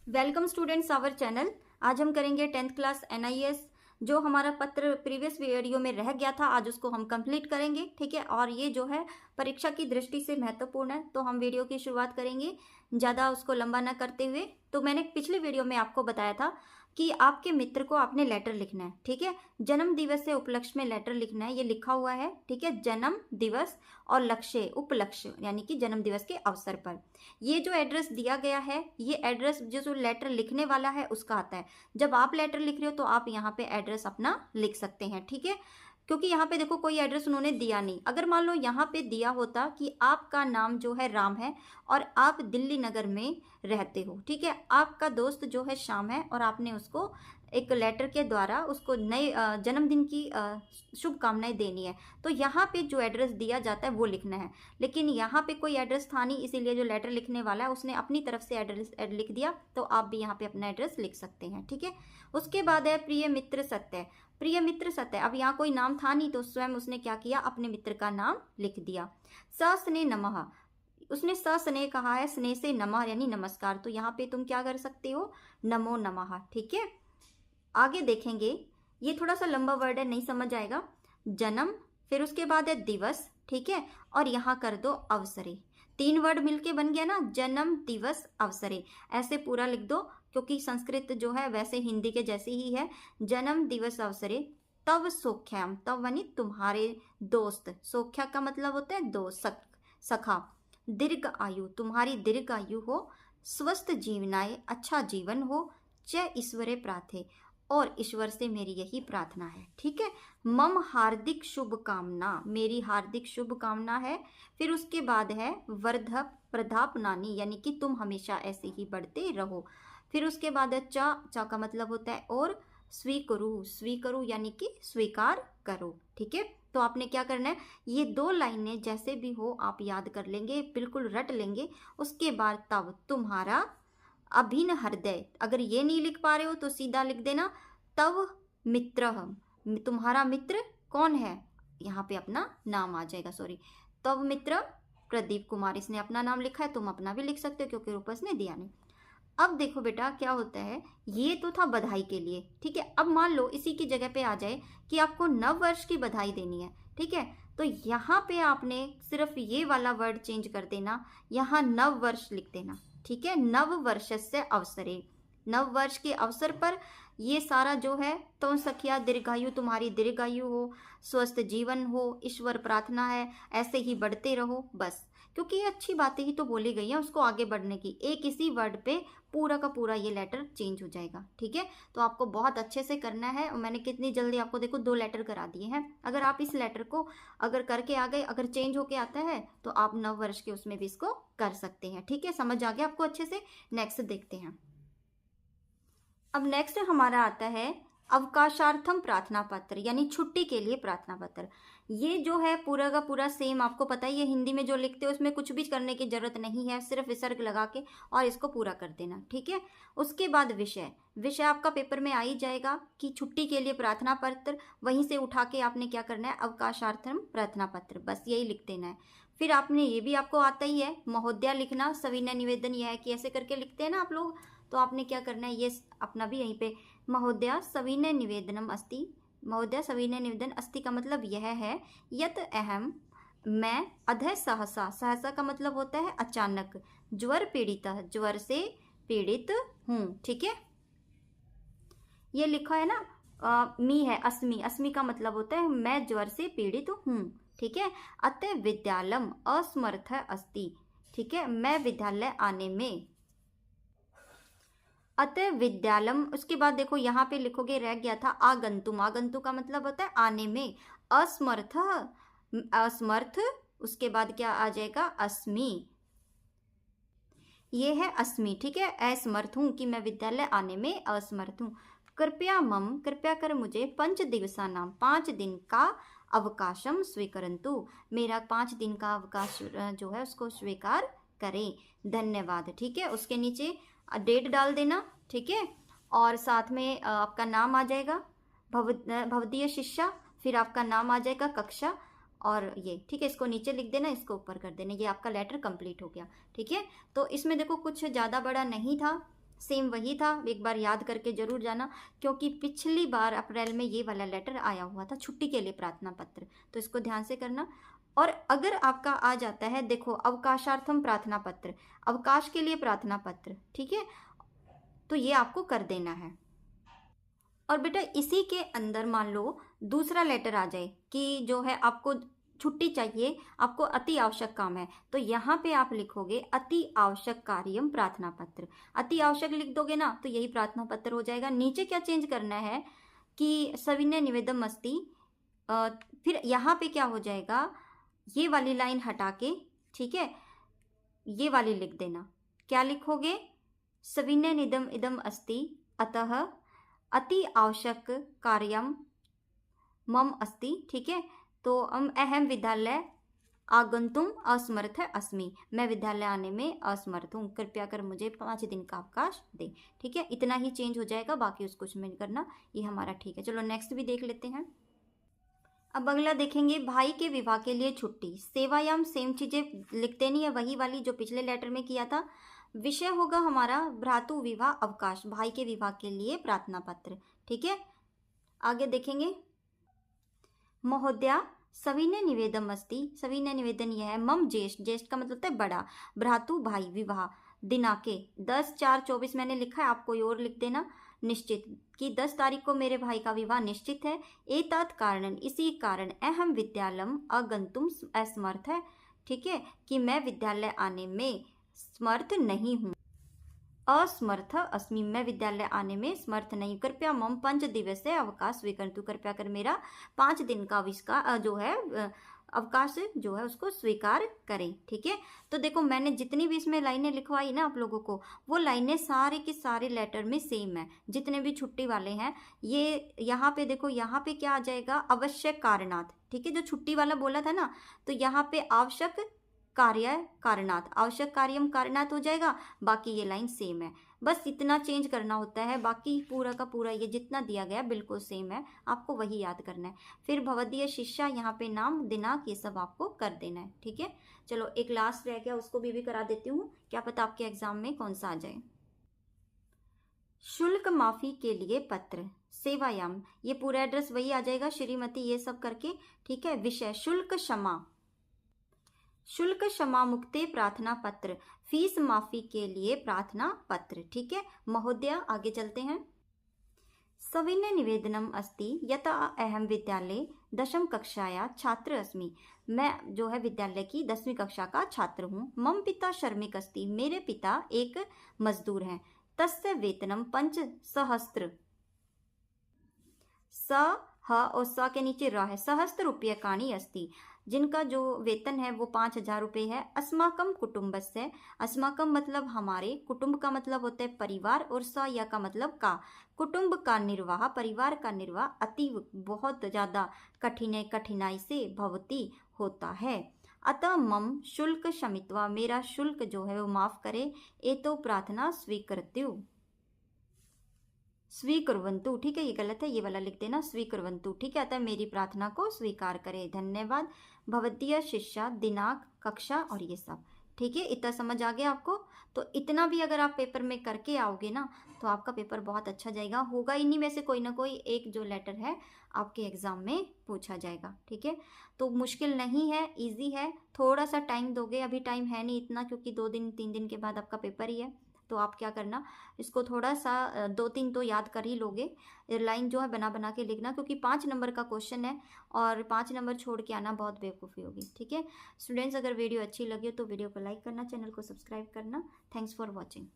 Welcome students our channel. आज हम करेंगे 10th क्लास NIS। जो हमारा पत्र प्रीवियस वीडियो में रह गया था आज उसको हम कंप्लीट करेंगे, ठीक है। और ये जो है परीक्षा की दृष्टि से महत्वपूर्ण है, तो हम वीडियो की शुरुआत करेंगे ज़्यादा उसको लंबा ना करते हुए। तो मैंने पिछले वीडियो में आपको बताया था कि आपके मित्र को आपने लेटर लिखना है, ठीक है। जन्म दिवस से उपलक्ष्य में लेटर लिखना है, ये लिखा हुआ है, ठीक है। जन्म दिवस और लक्ष्य उपलक्ष्य यानी कि जन्म दिवस के अवसर पर ये जो एड्रेस दिया गया है, ये एड्रेस जो लेटर लिखने वाला है उसका आता है। जब आप लेटर लिख रहे हो तो आप यहाँ पे एड्रेस अपना लिख सकते हैं, ठीक है। क्योंकि यहाँ पे देखो कोई एड्रेस उन्होंने दिया नहीं। अगर मान लो यहाँ पे दिया होता कि आपका नाम जो है राम है और आप दिल्ली नगर में रहते हो, ठीक है। आपका दोस्त जो है श्याम है और आपने उसको एक लेटर के द्वारा उसको नए जन्मदिन की शुभकामनाएं देनी है, तो यहाँ पे जो एड्रेस दिया जाता है वो लिखना है। लेकिन यहाँ पे कोई एड्रेस था नहीं, इसीलिए जो लेटर लिखने वाला है उसने अपनी तरफ से एड्रेस लिख दिया, तो आप भी यहाँ पे अपना एड्रेस लिख सकते हैं, ठीक है। उसके बाद है प्रिय मित्र सत्य। प्रिय मित्र सत्य, अब यहाँ कोई नाम था नहीं तो स्वयं उसने क्या किया, अपने मित्र का नाम लिख दिया। सस्नेह नमः, उसने सस्नेह कहा है, स्नेह से नमः यानी नमस्कार, तो यहाँ पे तुम क्या कर सकते हो, नमो नमः, ठीक है। आगे देखेंगे, ये थोड़ा सा लंबा वर्ड है, नहीं समझ आएगा। जन्म, फिर उसके बाद है दिवस, ठीक है। और यहाँ कर दो अवसरे, 3 वर्ड मिलके बन गया ना, जन्म दिवस अवसरे। ऐसे पूरा लिख दो, क्योंकि संस्कृत जो है वैसे हिंदी के जैसी ही है। जन्म दिवस अवसरे तव सौख्याम, तव यानी तुम्हारे दोस्त, सौख्या का मतलब होता है दोस्त, सखा। दीर्घ आयु, तुम्हारी दीर्घ आयु हो। स्वस्थ जीवनाए, अच्छा जीवन हो। च ईश्वरे प्रार्थे, और ईश्वर से मेरी यही प्रार्थना है, ठीक है। मम हार्दिक शुभकामना, मेरी हार्दिक शुभकामना है। फिर उसके बाद है वर्धप प्रधापनानी, यानी कि तुम हमेशा ऐसे ही बढ़ते रहो। फिर उसके बाद है चा का मतलब होता है और। स्वीकरु, स्वीकरु यानी कि स्वीकार करो, ठीक है। तो आपने क्या करना है, ये 2 लाइनें जैसे भी हो आप याद कर लेंगे, बिल्कुल रट लेंगे। उसके बाद तब तुम्हारा अभिन्न हृदय, अगर ये नहीं लिख पा रहे हो तो सीधा लिख देना तव मित्र, तुम्हारा मित्र कौन है, यहाँ पे अपना नाम आ जाएगा, सॉरी। तव मित्र प्रदीप कुमार, इसने अपना नाम लिखा है, तुम अपना भी लिख सकते हो क्योंकि रूपस ने दिया नहीं। अब देखो बेटा क्या होता है, ये तो था बधाई के लिए, ठीक है। अब मान लो इसी की जगह पे आ जाए कि आपको नव वर्ष की बधाई देनी है, ठीक है। तो यहाँ पे आपने सिर्फ ये वाला वर्ड चेंज कर देना, यहाँ नव वर्ष लिख देना, ठीक है। नव वर्षस्य अवसरे, नव वर्ष के अवसर पर ये सारा जो है, तो सखिया दीर्घायु, तुम्हारी दीर्घायु हो, स्वस्थ जीवन हो, ईश्वर प्रार्थना है, ऐसे ही बढ़ते रहो, बस। क्योंकि ये अच्छी बातें ही तो बोली गई हैं उसको आगे बढ़ने की, एक इसी वर्ड पे पूरा का पूरा ये लेटर चेंज हो जाएगा, ठीक है। तो आपको बहुत अच्छे से करना है, और मैंने कितनी जल्दी आपको देखो 2 लेटर करा दिए हैं। अगर आप इस लेटर को अगर करके आ गए, अगर चेंज होके आता है तो आप नव वर्ष के उसमें भी इसको कर सकते हैं, ठीक है। समझ आ गया आपको अच्छे से। नेक्स्ट देखते हैं। अब नेक्स्ट हमारा आता है अवकाशार्थम प्रार्थना पत्र, यानी छुट्टी के लिए प्रार्थना पत्र। ये जो है पूरा का पूरा सेम, आपको पता ही है हिंदी में जो लिखते हो उसमें कुछ भी करने की जरूरत नहीं है, सिर्फ विसर्ग लगा के और इसको पूरा कर देना, ठीक है। उसके बाद विषय, विषय आपका पेपर में आ ही जाएगा कि छुट्टी के लिए प्रार्थना पत्र, वहीं से उठा के आपने क्या करना है, अवकाशार्थम प्रार्थना पत्र, बस यही लिख देना है। फिर आपने ये भी आपको आता ही है महोदया लिखना, सविनय निवेदन, यह है कि ऐसे करके लिखते हैं ना आप लोग, तो आपने क्या करना है, ये अपना भी यहीं पे महोदया सविनय निवेदनम अस्ति, महोदया सविनय निवेदन अस्ति का मतलब यह है, यत अहम मैं अधः सहसा, सहसा का मतलब होता है अचानक, ज्वर पीड़ित, ज्वर से पीड़ित हूँ, ठीक है। ये लिखा है ना, मी है अस्मि, अस्मि का मतलब होता है मैं ज्वर से पीड़ित हूँ, ठीक है। अतः विद्यालयम असमर्थ अस्ति, ठीक है, मैं विद्यालय आने में, अतः विद्यालयम। उसके बाद देखो यहाँ पे लिखोगे, रह गया था आगंतुम, आगंतु का मतलब होता है आने में, असमर्थ, असमर्थ, उसके बाद क्या आ जाएगा, अस्मि, ये है अस्मि, ठीक है। असमर्थ हूँ कि मैं विद्यालय आने में असमर्थ हूँ। कृपया मम, कृपया कर मुझे 5 दिवसानां, 5 दिन का अवकाशम स्वीकरन्तु, मेरा 5 दिन का अवकाश जो है उसको स्वीकार करें, धन्यवाद, ठीक है। उसके नीचे डेट डाल देना, ठीक है। और साथ में आपका नाम आ जाएगा, भवदीय शिष्या, फिर आपका नाम आ जाएगा, कक्षा, और ये, ठीक है। इसको नीचे लिख देना, इसको ऊपर कर देना, ये आपका लेटर कंप्लीट हो गया, ठीक है। तो इसमें देखो कुछ ज़्यादा बड़ा नहीं था, सेम वही था, एक बार याद करके जरूर जाना, क्योंकि पिछली बार अप्रैल में ये वाला लेटर आया हुआ था छुट्टी के लिए प्रार्थना पत्र, तो इसको ध्यान से करना। और अगर आपका आ जाता है, देखो अवकाशार्थम प्रार्थना पत्र, अवकाश के लिए प्रार्थना पत्र, ठीक है, तो ये आपको कर देना है। और बेटा इसी के अंदर मान लो दूसरा लेटर आ जाए कि जो है आपको छुट्टी चाहिए, आपको अति आवश्यक काम है, तो यहाँ पे आप लिखोगे अति आवश्यक कार्यम प्रार्थना पत्र। अति आवश्यक लिख दोगे ना तो यही प्रार्थना पत्र हो जाएगा। नीचे क्या चेंज करना है कि सविनय निवेदम अस्ति, फिर यहाँ पे क्या हो जाएगा, ये वाली लाइन हटा के, ठीक है, ये वाली लिख देना। क्या लिखोगे, सविनय निदम इदम अस्ति अतः अति आवश्यक कार्यम मम अस्ति, ठीक है, तो अहम विद्यालय आगंतुम असमर्थ अस्मि, मैं विद्यालय आने में असमर्थ हूँ, कृपया कर मुझे 5 दिन का अवकाश दे, ठीक है, इतना ही चेंज हो जाएगा, बाकी उसको कुछ नहीं करना, ये हमारा ठीक है। चलो नेक्स्ट भी देख लेते हैं। अब अगला देखेंगे, भाई के विवाह के लिए छुट्टी। सेवायाम सेम चीजें लिखते नहीं है, वही वाली जो पिछले लेटर में किया था। विषय होगा हमारा भ्रातु विवाह अवकाश, भाई के विवाह के लिए प्रार्थना पत्र, ठीक है। आगे देखेंगे, महोदया सविनय निवेदम अस्ति, सविनय निवेदन यह है, मम ज्येष्ठ, ज्येष्ठ का मतलब होता है बड़ा, भ्रातु भाई, विवाह दिनाके 10/4/24 मैंने लिखा है, आप कोई और लिख देना, निश्चित कि 10 तारीख को मेरे भाई का विवाह निश्चित है। एतत् कारणं, इसी कारण अहम विद्यालयम अगंतुम असमर्थ है, ठीक है, कि मैं विद्यालय आने में समर्थ नहीं हूँ, असमर्थ अस्मि, मैं विद्यालय आने में समर्थ नहीं, कृपया मम 5 दिवसीय अवकाश स्वीकरतु, कृपया कर मेरा 5 दिन का जो है अवकाश जो है उसको स्वीकार करें, ठीक है। तो देखो मैंने जितनी भी इसमें लाइनें लिखवाई ना आप लोगों को, वो लाइनें सारे के सारे लेटर में सेम है, जितने भी छुट्टी वाले हैं। ये यहाँ पे देखो, यहाँ पे क्या आ जाएगा, आवश्यक कारणात्, ठीक है, जो छुट्टी वाला बोला था ना, तो यहाँ पे आवश्यक कार्य कारणात्, आवश्यक कार्यम कारणात् हो जाएगा, बाकी ये लाइन सेम है, बस इतना चेंज करना होता है, बाकी पूरा का पूरा ये जितना दिया गया बिल्कुल सेम है, आपको वही याद करना है। फिर भवदीय शिष्या, यहाँ पे नाम दिनांक ये सब आपको कर देना है, ठीक है। चलो एक लास्ट रह गया, उसको भी करा देती हूँ, क्या पता आपके एग्जाम में कौन सा आ जाए। शुल्क माफी के लिए पत्र, सेवायाम, ये पूरा एड्रेस वही आ जाएगा, श्रीमती ये सब करके, ठीक है। विषय शुल्क क्षमा, शुल्क क्षमा मुक्ते प्रार्थना पत्र, फीस माफी के लिए प्रार्थना पत्र, ठीक है। महोदया आगे चलते हैं। सविनय निवेदनम अस्ति यथा अहम विद्यालय 10वीं कक्षाया छात्र अस्मि, मैं जो है विद्यालय की 10वीं कक्षा का छात्र हूँ। मम पिता श्रमिक अस्ति, मेरे पिता एक मजदूर हैं। तस्य वेतनम 5 सहस्त्र, और स के नीचे र है, सहस्त्र रूप्यकाणि अस्ति, जिनका जो वेतन है वो 5,000 रुपये है। अस्माकम कुटुंबस्य, अस्माकम मतलब हमारे, कुटुंब का मतलब होता है परिवार, और स या का मतलब का, कुटुंब का निर्वाह, परिवार का निर्वाह अतीव बहुत ज़्यादा कठिनाई से भवती होता है। अतः मम शुल्क क्षमित्वा, मेरा शुल्क जो है वो माफ़ करे। एतो प्रार्थना स्वीकृत्यु, स्वीकुर्वन्तु, ठीक है, ये गलत है, ये वाला लिख देना, स्वीकुर्वन्तु, ठीक है, अतः मेरी प्रार्थना को स्वीकार करें, धन्यवाद। भवदीय शिष्या दिनांक कक्षा और ये सब, ठीक है, इतना समझ आ गया आपको। तो इतना भी अगर आप पेपर में करके आओगे ना तो आपका पेपर बहुत अच्छा जाएगा, होगा इन्हीं में से कोई ना कोई एक जो लेटर है आपके एग्जाम में पूछा जाएगा, ठीक है। तो मुश्किल नहीं है, इजी है, थोड़ा सा टाइम दोगे, अभी टाइम है नहीं इतना, क्योंकि 2-3 दिन के बाद आपका पेपर ही है। तो आप क्या करना, इसको थोड़ा सा 2-3 तो याद कर ही लोगे, लाइन जो है बना बना के लिखना, क्योंकि 5 नंबर का क्वेश्चन है और 5 नंबर छोड़ के आना बहुत बेवकूफ़ी होगी, ठीक है। स्टूडेंट्स अगर वीडियो अच्छी लगी हो तो वीडियो को लाइक करना, चैनल को सब्सक्राइब करना। Thanks for watching.